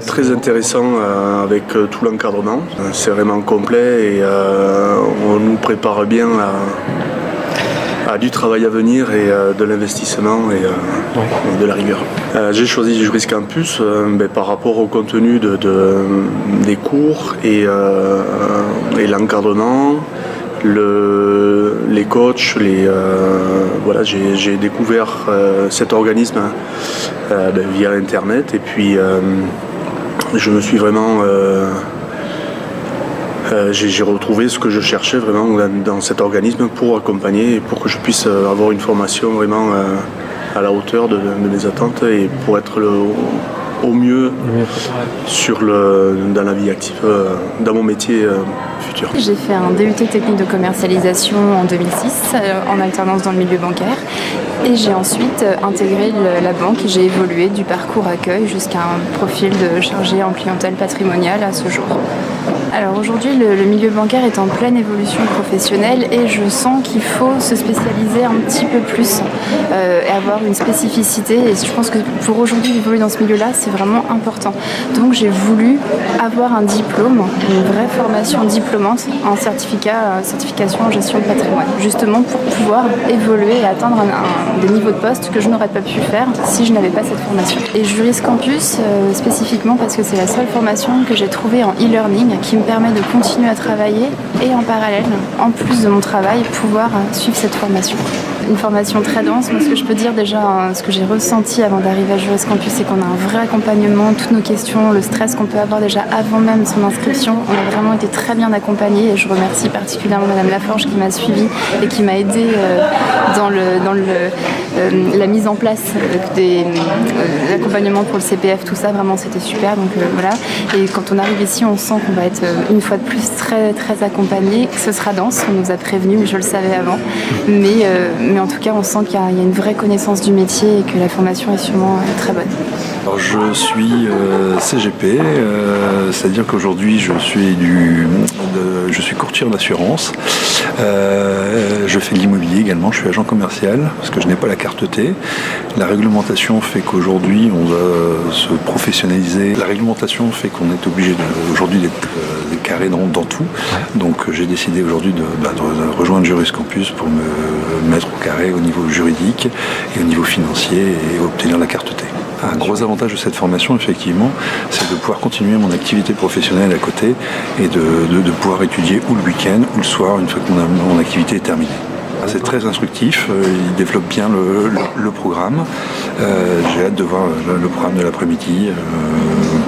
Très intéressant avec tout l'encadrement. C'est vraiment complet et on nous prépare bien à du travail à venir et de l'investissement et de la rigueur. J'ai choisi Juris Campus par rapport au contenu des cours et l'encadrement, les coachs, voilà, j'ai découvert cet organisme via Internet et puis je me suis vraiment j'ai retrouvé ce que je cherchais vraiment dans cet organisme pour accompagner et pour que je puisse avoir une formation vraiment à la hauteur de mes attentes et pour être au mieux dans la vie active, dans mon métier futur. J'ai fait un DUT technique de commercialisation en 2006 en alternance dans le milieu bancaire et j'ai ensuite intégré la banque et j'ai évolué du parcours accueil jusqu'à un profil de chargé en clientèle patrimoniale à ce jour. Alors aujourd'hui, le milieu bancaire est en pleine évolution professionnelle et je sens qu'il faut se spécialiser un petit peu plus et avoir une spécificité. Et je pense que pour aujourd'hui évoluer dans ce milieu-là, c'est vraiment important. Donc j'ai voulu avoir un diplôme, une vraie formation diplômante en certification en gestion de patrimoine, justement pour pouvoir évoluer et atteindre des niveaux de poste que je n'aurais pas pu faire si je n'avais pas cette formation. Et Juris Campus spécifiquement parce que c'est la seule formation que j'ai trouvée en e-learning qui me permet de continuer à travailler et en parallèle, en plus de mon travail, pouvoir suivre cette formation. Une formation très dense. Moi, ce que je peux dire déjà, ce que j'ai ressenti avant d'arriver à Juris Campus, c'est qu'on a un vrai accompagnement, toutes nos questions, le stress qu'on peut avoir déjà avant même son inscription. On a vraiment été très bien accompagnés et je remercie particulièrement Madame Laforge qui m'a suivie et qui m'a aidée dans la mise en place de l'accompagnement pour le CPF, tout ça, vraiment c'était super. Donc voilà. Et quand on arrive ici, on sent qu'on va être une fois de plus très très accompagné. Ce sera dense, on nous a prévenu, mais je le savais avant. Mais en tout cas, on sent qu'il y a une vraie connaissance du métier et que la formation est sûrement très bonne. Alors, je suis CGP, c'est-à-dire qu'aujourd'hui je suis courtier en assurance. Je fais de l'immobilier également, je suis agent commercial parce que je n'ai pas la carte T. La réglementation fait qu'aujourd'hui on va se professionnaliser. La réglementation fait qu'on est obligé aujourd'hui d'être carré dans tout. Donc j'ai décidé aujourd'hui de rejoindre Juris Campus pour me mettre au carré au niveau juridique et au niveau financier et obtenir la carte T. Un gros avantage de cette formation, effectivement, c'est de pouvoir continuer mon activité professionnelle à côté et de pouvoir étudier ou le week-end ou le soir une fois que mon activité est terminée. C'est très instructif, il développe bien le programme. J'ai hâte de voir le programme de l'après-midi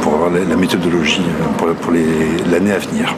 pour avoir la méthodologie pour l'année à venir.